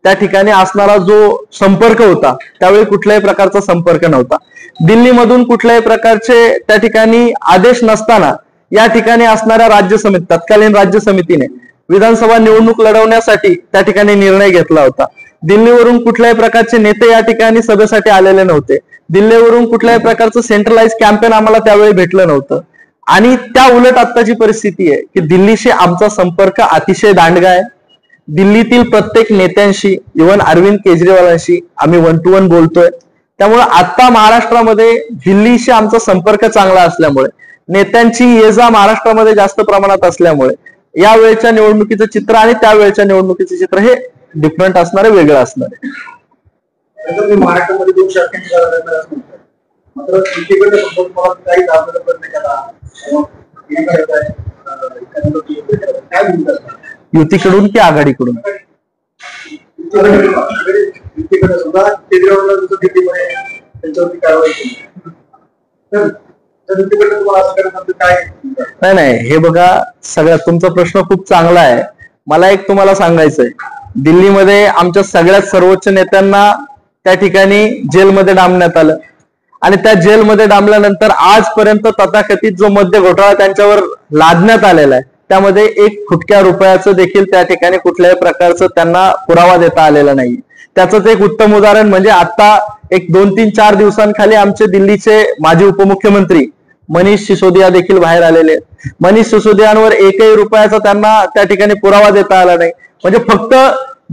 त्या ठिकाणी असणारा जो संपर्क होता त्यावेळी कुठल्याही प्रकारचा संपर्क नव्हता. दिल्लीमधून कुठल्याही प्रकारचे त्या ठिकाणी आदेश नसताना या ठिकाणी असणाऱ्या राज्य समिती, तत्कालीन राज्य समितीने विधानसभा निवडणूक लढवण्यासाठी त्या ठिकाणी निर्णय घेतला होता. दिल्लीवरून कुठल्याही प्रकारचे नेते या ठिकाणी सभेसाठी आलेले नव्हते. दिल्लीवरून कुठल्याही प्रकारचं सेंट्रलाइज कॅम्पेन आम्हाला त्यावेळी भेटलं नव्हतं. आणि त्या उलट आत्ताची परिस्थिती आहे की दिल्लीशी आमचा संपर्क अतिशय दांडगा आहे. दिल्लीतील प्रत्येक नेत्यांशी, इव्हन अरविंद केजरीवालांशी आम्ही 1 to 1 बोलतोय. त्यामुळे आता महाराष्ट्रामध्ये दिल्लीशी आमचा संपर्क चांगला असल्यामुळे, नेत्यांची ये जा महाराष्ट्रामध्ये जास्त प्रमाणात असल्यामुळे या वेळच्या निवडणुकीचं चित्र आणि त्यावेळच्या निवडणुकीचं चित्र हे डिफरंट असणार आहे, वेगळं असणार आहे. महाराष्ट्रामध्ये 200 अठ्ठ्याऐंशी मात्र युतीकडे काही दाखवण्याचा प्रयत्न केला, युतीकडून की आघाडीकडून? युतीकडे सुद्धा केजरीवाल त्यांच्यावरती कारवाई केली, तर युतीकडे तुम्हाला असं करायचं काय? नाही, हे बघा, सगळ्यात तुमचा प्रश्न खूप चांगला आहे. मला एक तुम्हाला सांगायचंय, दिल्लीमध्ये आमच्या सगळ्यात सर्वोच्च नेत्यांना त्या ठिकाणी जेलमध्ये डांबण्यात आलं आणि त्या जेलमध्ये डांबल्यानंतर आजपर्यंत तथाकथित जो मद्य घोटाळा त्यांच्यावर लादण्यात आलेला आहे, त्यामध्ये 1 फुटक्या रुपयाचं देखील त्या ठिकाणी कुठल्याही प्रकारचं त्यांना पुरावा देता आलेला नाही. त्याचंच एक उत्तम उदाहरण म्हणजे आता एक 2-3-4 दिवसांखाली आमचे दिल्लीचे माजी उपमुख्यमंत्री मनीष सिसोदिया देखील बाहेर आलेले आहेत. मनीष सिसोदियांवर 1ही रुपयाचा त्यांना त्या ठिकाणी पुरावा देता आला नाही. म्हणजे फक्त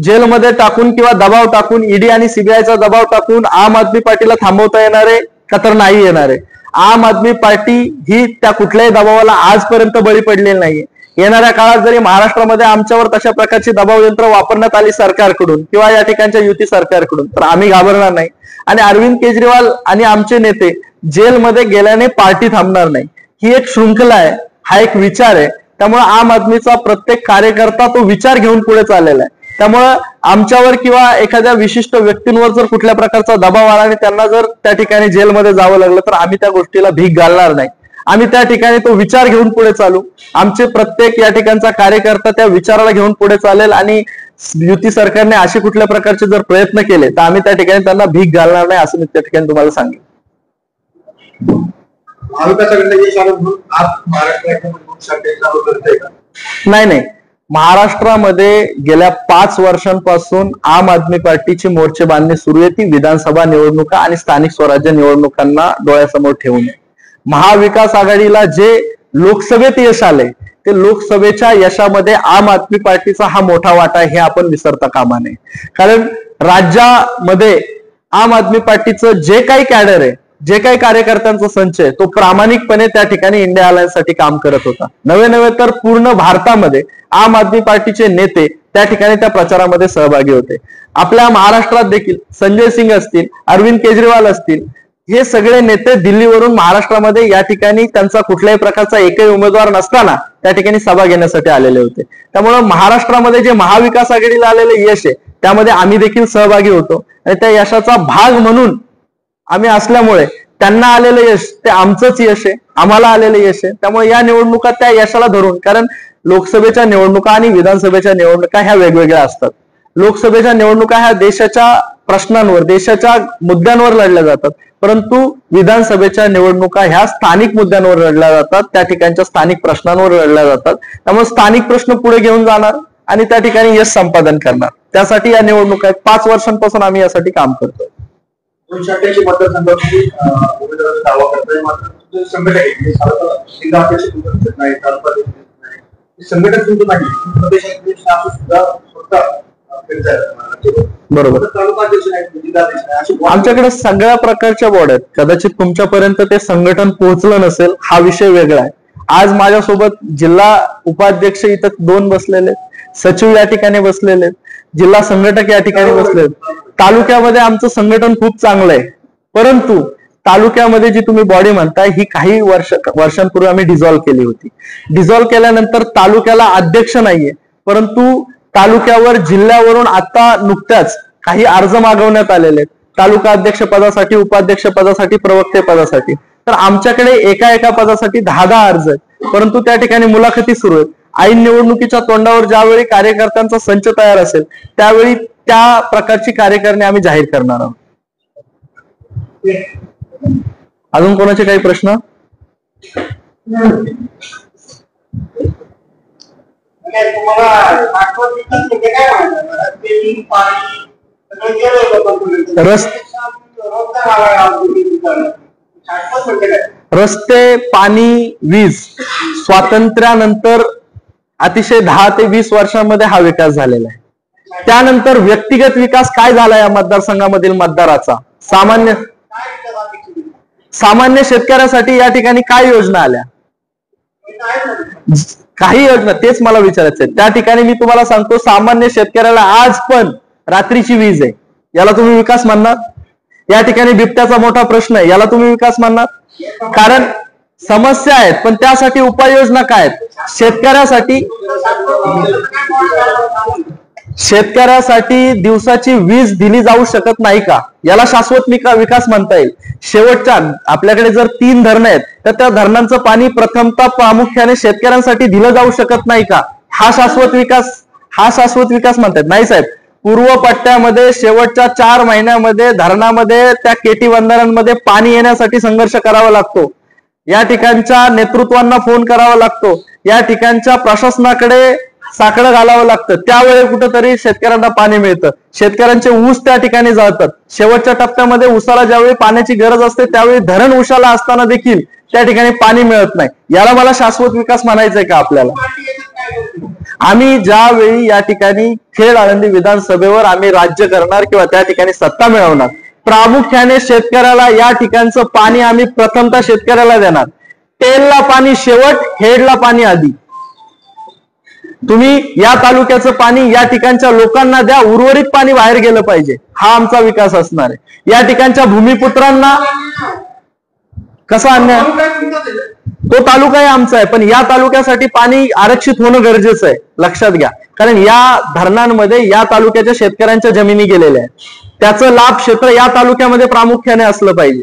जेलमध्ये टाकून किंवा दबाव टाकून, ईडी आणि सीबीआयचा दबाव टाकून आम आदमी पार्टीला थांबवता येणार आहे का? तर नाही येणार आहे. आम आदमी पार्टी ही त्या कुठल्याही दबावाला आजपर्यंत बळी पडलेली नाहीये. येणाऱ्या काळात जरी महाराष्ट्रामध्ये आमच्यावर तशा प्रकारची दबाव यंत्र वापरण्यात आली सरकारकडून किंवा या ठिकाणच्या युती सरकारकडून, तर आम्ही घाबरणार नाही. आणि अरविंद केजरीवाल आणि आमचे नेते जेलमध्ये गेल्याने पार्टी थांबणार नाही. ही एक शृंखला आहे, हा एक विचार आहे. त्यामुळे आम आदमीचा प्रत्येक कार्यकर्ता तो विचार घेऊन पुढे चाललेला आहे. त्यामुळं आमच्यावर किंवा एखाद्या विशिष्ट व्यक्तींवर जर कुठल्या प्रकारचा दबाव आला आणि त्यांना जर त्या ठिकाणी जेलमध्ये जावं लागलं, तर आम्ही त्या गोष्टीला भीक घालणार नाही. आम्ही त्या ठिकाणी तो विचार घेऊन पुढे चालू. आमचे प्रत्येक या ठिकाणचा कार्यकर्ता त्या विचाराला घेऊन पुढे चालेल आणि युती सरकारने असे कुठल्या प्रकारचे जर प्रयत्न केले तर आम्ही त्या ठिकाणी त्यांना भीक घालणार नाही, असं मी त्या ठिकाणी तुम्हाला सांगेन. नाही, महाराष्ट्रामध्ये गेल्या 5 वर्षांपासून आम आदमी पार्टीची मोर्चे बांधणी सुरू आहे, ती विधानसभा निवडणुका आणि स्थानिक स्वराज्य निवडणुकांना डोळ्यासमोर ठेवून आहे. महाविकास आघाडीला जे लोकसभेत यश आले, ते लोकसभेच्या यशामध्ये आम आदमी पार्टीचा हा मोठा वाटा आहे, हे आपण विसरता कामा नये. कारण राज्यामध्ये आम आदमी पार्टीचं जे काही कॅडर आहे, जे काही कार्यकर्त्यांचा संच आहे, तो प्रामाणिकपणे त्या ठिकाणी इंडिया अलायन्ससाठी काम करत होता. नवे तर पूर्ण भारतामध्ये आम आदमी पार्टीचे नेते त्या ठिकाणी त्या प्रचारामध्ये सहभागी होते. आपल्या महाराष्ट्रात देखील संजय सिंग असतील, अरविंद केजरीवाल असतील, हे सगळे नेते दिल्लीवरून महाराष्ट्रामध्ये या ठिकाणी त्यांचा कुठल्याही प्रकारचा एकही उमेदवार नसताना त्या ठिकाणी सभा घेण्यासाठी आलेले होते. त्यामुळे महाराष्ट्रामध्ये जे महाविकास आघाडीला आलेले यश आहे, त्यामध्ये आम्ही देखील सहभागी होतो आणि त्या यशाचा भाग म्हणून आम्ही असल्यामुळे त्यांना आलेलं यश ते आमचंच यश आहे, आम्हाला आलेलं यश आहे. त्यामुळे या निवडणुका त्या यशाला धरून, कारण लोकसभेच्या निवडणुका आणि विधानसभेच्या निवडणुका ह्या वेगवेगळ्या असतात. लोकसभेच्या निवडणुका ह्या देशाच्या प्रश्नांवर, देशाच्या मुद्द्यांवर लढल्या जातात, परंतु विधानसभेच्या निवडणुका ह्या स्थानिक मुद्द्यांवर लढल्या जातात, त्या ठिकाणच्या स्थानिक प्रश्नांवर लढल्या जातात. त्यामुळे स्थानिक प्रश्न पुढे घेऊन जाणार आणि त्या ठिकाणी यश संपादन करणार, त्यासाठी या निवडणुका आहेत. 5 वर्षांपासून आम्ही यासाठी काम करतोय. 288 मतदारसंघाची उमेदवाराचा दावा करतोय, मात्र संघटन आहे संघटन तुमचं नाही, प्रदेशाध्यक्ष सुद्धा बरोबर. आमच्याकडे सगळ्या प्रकारच्या बॉडी आहेत. कदाचित तुमच्यापर्यंत ते संघटन पोहोचलं नसेल, हा विषय वेगळा आहे. आज माझ्यासोबत जिल्हा उपाध्यक्ष इथं 2 बसलेले, सचिव या ठिकाणी बसलेले, जिल्हा संघटक या ठिकाणी बसलेत. तालुक्यामध्ये आमचं संघटन खूप चांगलं आहे, परंतु तालुक्यामध्ये जी तुम्ही बॉडी म्हणताय, ही काही वर्षांपूर्वी आम्ही डिझॉल्व्ह केली होती. डिझॉल्व्ह केल्यानंतर तालुक्याला अध्यक्ष नाहीये, परंतु तालुक्यावर जिल्ह्यावरून आता नुकत्याच काही अर्ज मागवण्यात आलेले आहेत, तालुका अध्यक्ष पदासाठी, उपाध्यक्ष पदासाठी, प्रवक्ते पदासाठी. तर आमच्याकडे एका पदासाठी 10 अर्ज आहेत, परंतु त्या ठिकाणी मुलाखती सुरू आहेत. ऐन निवडणुकीच्या तोंडावर ज्यावेळी कार्यकर्त्यांचा संच तयार असेल, त्यावेळी त्या प्रकारची कार्यकारिणी आम्ही जाहीर करणार आहोत. अजून कोणाचे काही प्रश्न? रस्ते, पाणी, वीज स्वातंत्र्यानंतर अतिशय 10 ते 20 वर्षांमध्ये हा विकास झालेला आहे. त्यानंतर व्यक्तिगत विकास काय झाला या मतदारसंघामधील मतदाराचा, सामान्य शेतकऱ्यासाठी या ठिकाणी काय योजना आल्या, काही योजना, तेच मला विचारायचंय. त्या ठिकाणी मी तुम्हाला सांगतो, सामान्य शेतकऱ्याला आज पण रात्रीची वीज आहे, याला तुम्ही विकास म्हणणार? या ठिकाणी बिबट्याचा मोठा प्रश्न आहे, याला तुम्ही विकास म्हणणार? कारण समस्या आहेत, पण त्यासाठी उपाययोजना काय आहेत? शेतकऱ्यासाठी दिवसाची वीज दिली जाऊ शकत नाही का, याला शाश्वत विकास म्हणता येईल? शेवटच्या आपल्याकडे जर 3 धरणं आहेत, तर त्या धरणांचं पाणी प्रथमतः प्रामुख्याने शेतकऱ्यांसाठी दिलं जाऊ शकत नाही का? हा शाश्वत विकास म्हणतात? नाही साहेब. पूर्व पट्ट्यामध्ये शेवटच्या 4 महिन्यामध्ये धरणामध्ये त्या केटी बंधाऱ्यांमध्ये पाणी येण्यासाठी संघर्ष करावा लागतो. या ठिकाणच्या नेतृत्वांना फोन करावा लागतो, या ठिकाणच्या प्रशासनाकडे साकडं घालावं लागतं. त्यावेळी कुठंतरी शेतकऱ्यांना पाणी मिळतं. शेतकऱ्यांचे ऊस त्या ठिकाणी जळतात. शेवटच्या टप्प्यामध्ये ऊसाला ज्यावेळी पाण्याची गरज असते, त्यावेळी धरण ऊसाला असताना देखील त्या ठिकाणी पाणी मिळत नाही. याला मला शाश्वत विकास म्हणायचंय का आपल्याला? आम्ही ज्यावेळी या ठिकाणी खेड आळंदी विधानसभेवर आम्ही राज्य करणार किंवा त्या ठिकाणी सत्ता मिळवणार, प्रामुख्याने शेतकऱ्याला या ठिकाणचं पाणी आम्ही प्रथमतः शेतकऱ्याला देणार. टेलला पाणी शेवट, हेडला पाणी आधी. तुम्ही या तालुक्याचं पाणी या ठिकाणच्या लोकांना द्या, उर्वरित पाणी बाहेर गेलं पाहिजे, हा आमचा विकास असणार आहे. या ठिकाणच्या भूमिपुत्रांना कसा अन्याय, तो तालुका आहे आमचा आहे, पण या तालुक्यासाठी पाणी आरक्षित होणं गरजेचं आहे, लक्षात घ्या. कारण या धरणांमध्ये या तालुक्याच्या शेतकऱ्यांच्या जमिनी गेलेल्या आहेत, त्याचं लाभ क्षेत्र या तालुक्यामध्ये प्रामुख्याने असलं पाहिजे.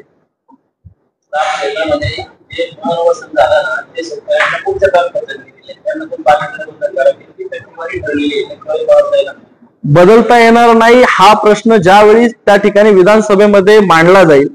बदलता येणार नाही हा प्रश्न ज्यावेळी त्या ठिकाणी विधानसभेमध्ये मांडला जाईल,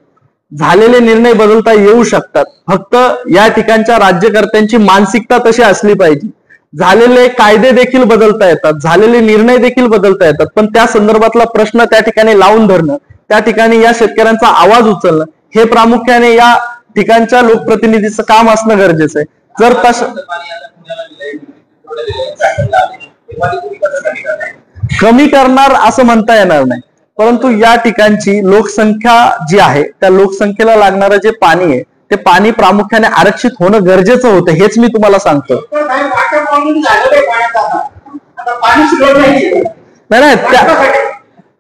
झालेले निर्णय बदलता येऊ शकतात. फक्त या ठिकाणच्या राज्यकर्त्यांची मानसिकता तशी असली पाहिजे. झालेले कायदे देखील बदलता येतात, झालेले निर्णय देखील बदलता येतात, पण त्या संदर्भातला प्रश्न त्या ठिकाणी लावून धरणं, त्या ठिकाणी या शेतकऱ्यांचा आवाज उचलणं, हे प्रामुख्याने या ठिकाणच्या लोकप्रतिनिधीचं काम असणं गरजेचं आहे. जर तसं कमी करणार असं म्हणता येणार नाही, परंतु या ठिकाणची लोकसंख्या जी आहे, त्या लोकसंख्येला लागणारं जे पाणी आहे, ते पाणी प्रामुख्याने आरक्षित होणं गरजेचं होतं, हेच मी तुम्हाला सांगतो. नाही,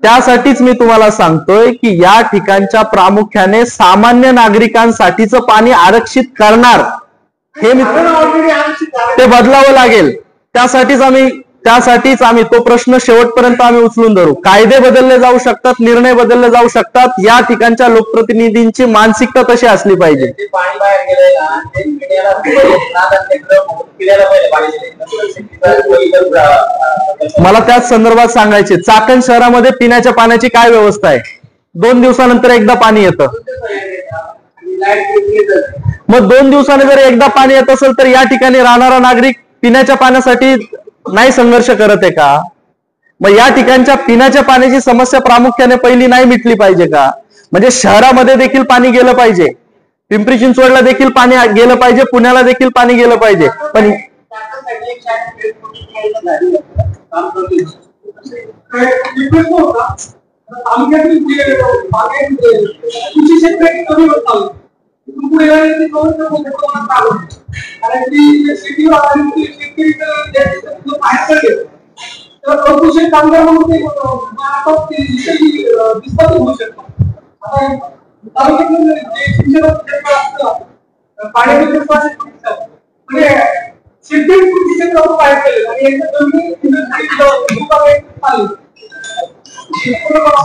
त्यासाठीच मी तुम्हाला सांगतोय की या ठिकाणच्या प्रामुख्याने सामान्य नागरिकांसाठीचं पाणी आरक्षित करणार, हे ते बदलावं लागेल. त्यासाठीच आम्ही तो प्रश्न शेवटपर्यंत आम्ही उचलून धरू. कायदे बदलले जाऊ शकतात, निर्णय बदलले जाऊ शकतात, या ठिकाणच्या लोकप्रतिनिधींची मानसिकता तशी असली पाहिजे. मला त्याच संदर्भात सांगायचे, चाकण शहरामध्ये पिण्याच्या पाण्याची काय व्यवस्था आहे? 2 दिवसानंतर एकदा पाणी येतं. मग 2 दिवसाने जर एकदा पाणी येत असेल तर या ठिकाणी राहणारा नागरिक पिण्याच्या पाण्यासाठी नाही संघर्ष करत आहे का? मग या ठिकाणच्या पिण्याच्या पाण्याची समस्या प्रामुख्याने पहिली नाही मिटली पाहिजे का? म्हणजे शहरामध्ये देखील पाणी गेलं पाहिजे, पिंपरी चिंचवडला देखील पाणी गेलं पाहिजे, पुण्याला देखील पाणी गेलं पाहिजे. पण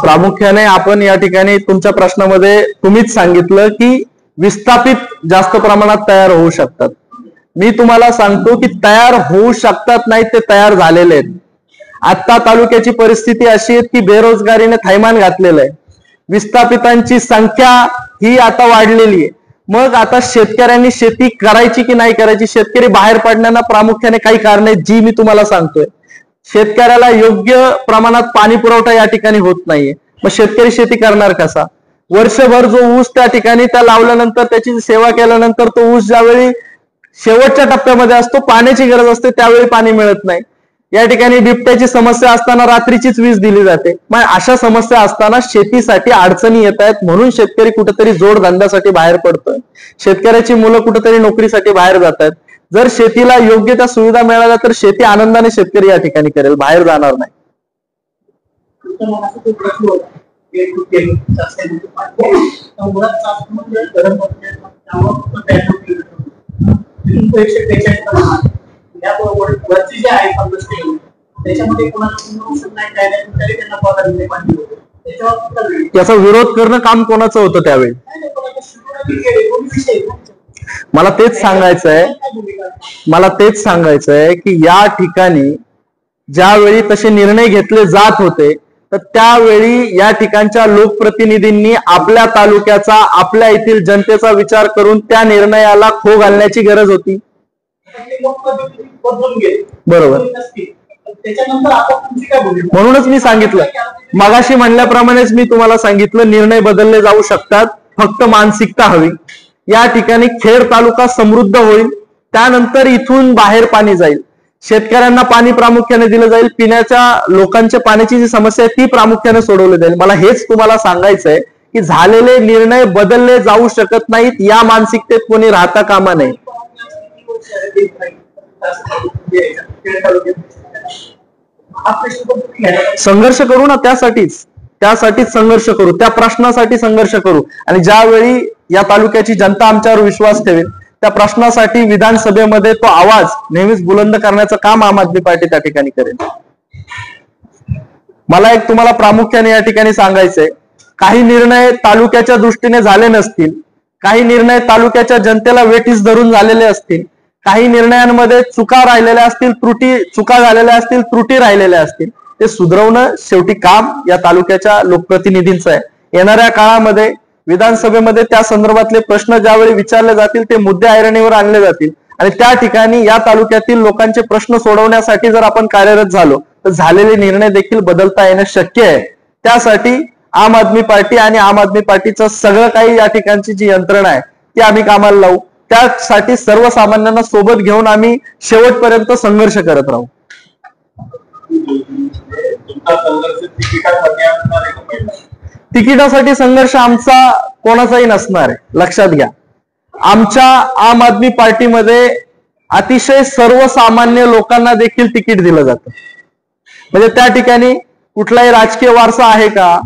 प्रामुख्याने आपण या ठिकाणी तुमच्या प्रश्नामध्ये तुम्हीच सांगितलं की विस्थापित जास्त प्रमाणात तयार होऊ शकतात. मी तुम्हाला सांगतो की तयार होऊ शकतात नाही, ते तयार झालेले आहेत. आता तालुक्याची परिस्थिती अशी आहे की बेरोजगारीने थैमान घातलेलं आहे, विस्थापितांची संख्या ही आता वाढलेली आहे. मग आता शेतकऱ्यांनी शेती करायची की नाही करायची, शेतकरी बाहेर पडण्याला प्रामुख्याने काही कारण आहेत जी मी तुम्हाला सांगतोय. शेतकऱ्याला योग्य प्रमाणात पाणी पुरवठा या ठिकाणी होत नाहीये, मग शेतकरी शेती करणार कसा? वर्षभर जो ऊस त्या ठिकाणी त्या लावल्यानंतर त्याची सेवा केल्यानंतर तो ऊस ज्यावेळी शेवटच्या टप्प्यामध्ये असतो, पाण्याची गरज असते, त्यावेळी पाणी मिळत नाही. या ठिकाणी बिबट्याची समस्या असताना रात्रीचीच वीज दिली जाते. मग अशा समस्या असताना शेतीसाठी अडचणी येत आहेत, म्हणून शेतकरी कुठेतरी जोडधंद्यासाठी बाहेर पडतोय, शेतकऱ्याची मुलं कुठेतरी नोकरीसाठी बाहेर जात आहेत. जर शेतीला योग्य त्या सुविधा मिळाल्या तर शेती आनंदाने शेतकरी या ठिकाणी करेल, बाहेर जाणार नाही. त्याचा विरोध करणं काम कोणाचं होतं त्यावेळी? मला तेच सांगायचंय की या ठिकाणी ज्यावेळी तसे निर्णय घेतले जात होते तर त्यावेळी या ठिकाणच्या लोकप्रतिनिधींनी आपल्या तालुक्याचा, आपल्या येथील जनतेचा विचार करून त्या निर्णयाला खो घालण्याची गरज होती. बरोबर. म्हणूनच मी सांगितलं, मगाशी म्हणल्याप्रमाणेच मी तुम्हाला सांगितलं, निर्णय बदलले जाऊ शकतात, फक्त मानसिकता हवी. या ठिकाणी खेड तालुका समृद्ध होईल, त्यानंतर इथून बाहेर पाणी जाईल, शेतकऱ्यांना पाणी प्रामुख्याने दिलं जाईल, पिण्याच्या लोकांच्या पाण्याची जी समस्या आहे ती प्रामुख्याने सोडवली जाईल. मला हेच तुम्हाला सांगायचंय की झालेले निर्णय बदलले जाऊ शकत नाहीत, या मानसिकतेत कोणी राहता कामा नये. संघर्ष करू ना, त्यासाठीच संघर्ष करू, त्या प्रश्नासाठी संघर्ष करू. आणि ज्यावेळी या तालुक्याची जनता आमच्यावर विश्वास ठेवेल त्या प्रश्नासाठी विधानसभेमध्ये तो आवाज नेहमीच बुलंद करण्याचं काम आम आदमी पार्टी त्या ठिकाणी करेल. मला एक तुम्हाला प्रामुख्याने या ठिकाणी सांगायचंय, काही निर्णय तालुक्याच्या दृष्टीने झाले नसतील, काही निर्णय तालुक्याच्या जनतेला वेठीस धरून झालेले असतील, काही निर्णयांमध्ये चुका राहिलेल्या असतील, चुका झालेल्या असतील, त्रुटी राहिलेल्या असतील, ते सुधारवणं शेवटी काम या तालुक्याच्या लोकप्रतिनिधींचं आहे. येणाऱ्या काळामध्ये विधानसभेमध्ये त्या संदर्भातले प्रश्न ज्यावेळी विचारले जातील ते मुद्दे ऐरणीवर आणले जातील आणि त्या ठिकाणी या तालुक्यातील लोकांचे प्रश्न सोडवण्यासाठी जर आपण कार्यरत झालो तर झालेले निर्णय देखील बदलता येणं शक्य आहे. त्यासाठी आम आदमी पार्टी आणि आम आदमी पार्टीचं सगळं काही या ठिकाणची जी यंत्रणा आहे ती आम्ही कामाला लावू. त्यासाठी सर्वसामान्यांना सोबत घेऊन आम्ही शेवटपर्यंत संघर्ष करत राहू. तिकिटासाठी संघर्ष आमचा कोणाचाही नसणार आहे, लक्षात घ्या. आमच्या आम आदमी पार्टीमध्ये अतिशय सर्वसामान्य लोकांना देखील तिकीट दिलं जातं. म्हणजे त्या ठिकाणी कुठलाही राजकीय वारसा आहे का,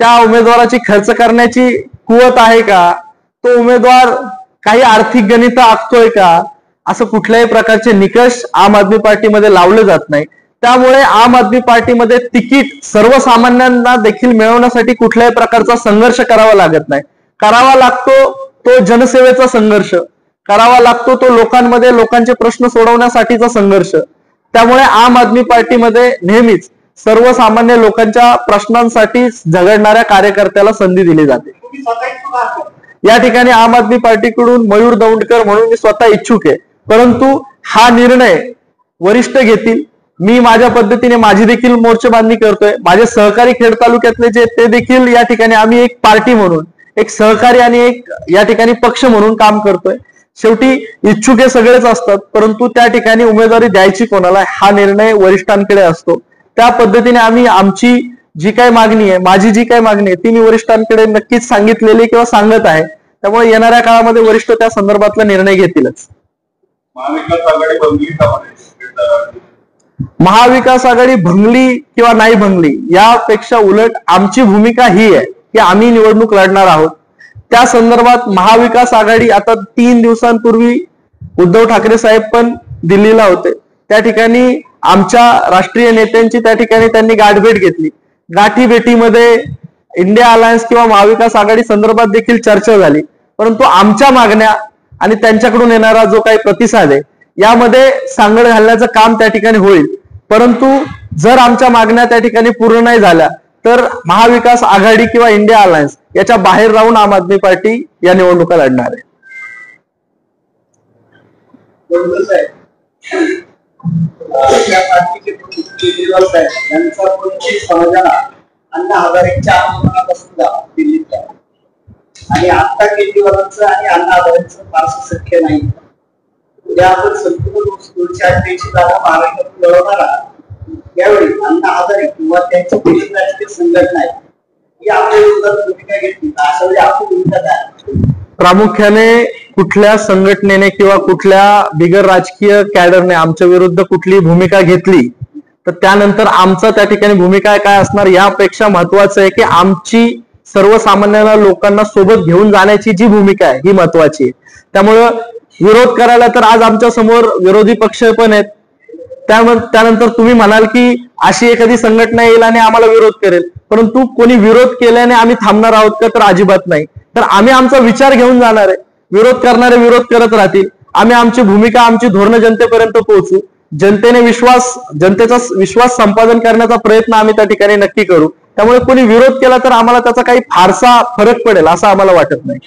त्या उमेदवाराची खर्च करण्याची कुवत आहे का, तो उमेदवार काही आर्थिक गणित आखतोय का, असं कुठल्याही प्रकारचे निकष आम आदमी पार्टीमध्ये लावले जात नाही. त्यामुळे आम आदमी पार्टीमध्ये तिकीट सर्वसामान्यांना देखील मिळवण्यासाठी कुठल्याही प्रकारचा संघर्ष करावा लागत नाही. करावा लागतो तो जनसेवेचा संघर्ष, करावा लागतो तो लोकांमध्ये लोकांचे प्रश्न सोडवण्यासाठीचा संघर्ष. त्यामुळे आम आदमी पार्टीमध्ये नेहमीच सर्वसामान्य लोकांच्या प्रश्नांसाठी झगडणाऱ्या कार्यकर्त्याला संधी दिली जाते. या ठिकाणी आम आदमी पार्टीकडून मयूर दौंडकर म्हणून मी स्वतः इच्छुक आहे, परंतु हा निर्णय वरिष्ठ घेतील. मी माझ्या पद्धतीने माझी देखील मोर्चेबांधणी करतोय. माझे सहकारी खेड तालुक्यातले जे ते देखील या ठिकाणी आम्ही एक पार्टी म्हणून, एक सहकारी आणि एक या ठिकाणी पक्ष म्हणून काम करतोय. शेवटी इच्छुक हे सगळेच असतात, परंतु त्या ठिकाणी उमेदवारी द्यायची कोणाला हा निर्णय वरिष्ठांकडे असतो. त्या पद्धतीने आम्ही आमची जी काही मागणी आहे, माझी जी काही मागणी आहे ती मी वरिष्ठांकडे नक्कीच सांगितलेली किंवा सांगत आहे. त्यामुळे येणाऱ्या काळामध्ये वरिष्ठ त्या संदर्भातला निर्णय घेतीलच. महाविकास आघाडी भंगली किंवा नाही भंगली यापेक्षा उलट आमची भूमिका ही आहे की आम्ही निवडणूक लढणार आहोत. त्या संदर्भात महाविकास आघाडी आता 3 दिवसांपूर्वी उद्धव ठाकरे साहेब पण दिल्लीला होते. त्या ठिकाणी आमच्या राष्ट्रीय नेत्यांची त्या ठिकाणी त्यांनी गाठभेट घेतली. गाठीभेटीमध्ये इंडिया अलायन्स किंवा महाविकास आघाडी संदर्भात देखील चर्चा झाली, परंतु आमच्या मागण्या आणि त्यांच्याकडून येणारा जो काही प्रतिसाद आहे यामध्ये सांगड घालण्याचं काम त्या ठिकाणी होईल. परंतु जर आमच्या मागण्या त्या ठिकाणी पूर्ण नाही झाल्या तर महाविकास आघाडी किंवा इंडिया अलायन्स याच्या बाहेर राहून आम आदमी पार्टी या निवडणुका लढणार आहे. अण्णा हजारेंच्या आंदोलनापासून दिल्लीत आणि आता केजरीवालांचं आणि अण्णा हजारेंचं फारसं सख्य नाही. उद्या आपण संपूर्ण 288 जागा महाराष्ट्रात लढवणार आहात. यावेळी अण्णा हजारे किंवा त्यांची विविध राजकीय संघटना आहे ही आपल्या विरोधात भूमिका घेतली तर अशा वेळी आपली भूमिका काय? प्रामुख्याने कुठल्या संघटनेने किंवा कुठल्या बिगर राजकीय कॅडरने आमच्या विरुद्ध कुठली भूमिका घेतली तर त्यानंतर आमचं त्या ठिकाणी भूमिका काय असणार यापेक्षा महत्वाचं आहे की आमची सर्वसामान्य लोकांना सोबत घेऊन जाण्याची जी भूमिका आहे ही महत्वाची आहे. त्यामुळं विरोध करायला तर आज आमच्या समोर विरोधी पक्ष पण आहेत. त्यानंतर तुम्ही म्हणाल की अशी एखादी संघटना येईल आणि आम्हाला विरोध करेल, परंतु कोणी विरोध केल्याने आम्ही थांबणार आहोत का? तर अजिबात नाही. तर आम्ही आमचा विचार घेऊन जाणार आहे. विरोध करणारे विरोध करत राहतील. आम्ही आमची भूमिका आमची धोरणं जनतेपर्यंत पोहोचू. जनतेचा विश्वास संपादन करण्याचा प्रयत्न आम्ही त्या ठिकाणी नक्की करू. त्यामुळे कोणी विरोध केला तर आम्हाला त्याचा काही फारसा फरक पडेल असं आम्हाला वाटत नाही.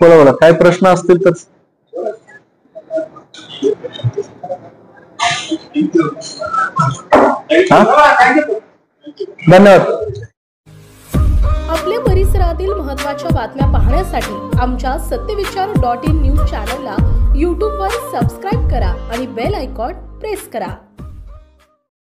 बोला बोला, काय प्रश्न असतील तर. धन्यवाद. आपल्या परिसरातील महत्त्वाच्या बातम्या पाहण्यासाठी आमच्या सत्यविचार.in न्यूज चॅनलला यूट्यूबवर सबस्क्राईब करा आणि बेल आयकॉन प्रेस करा.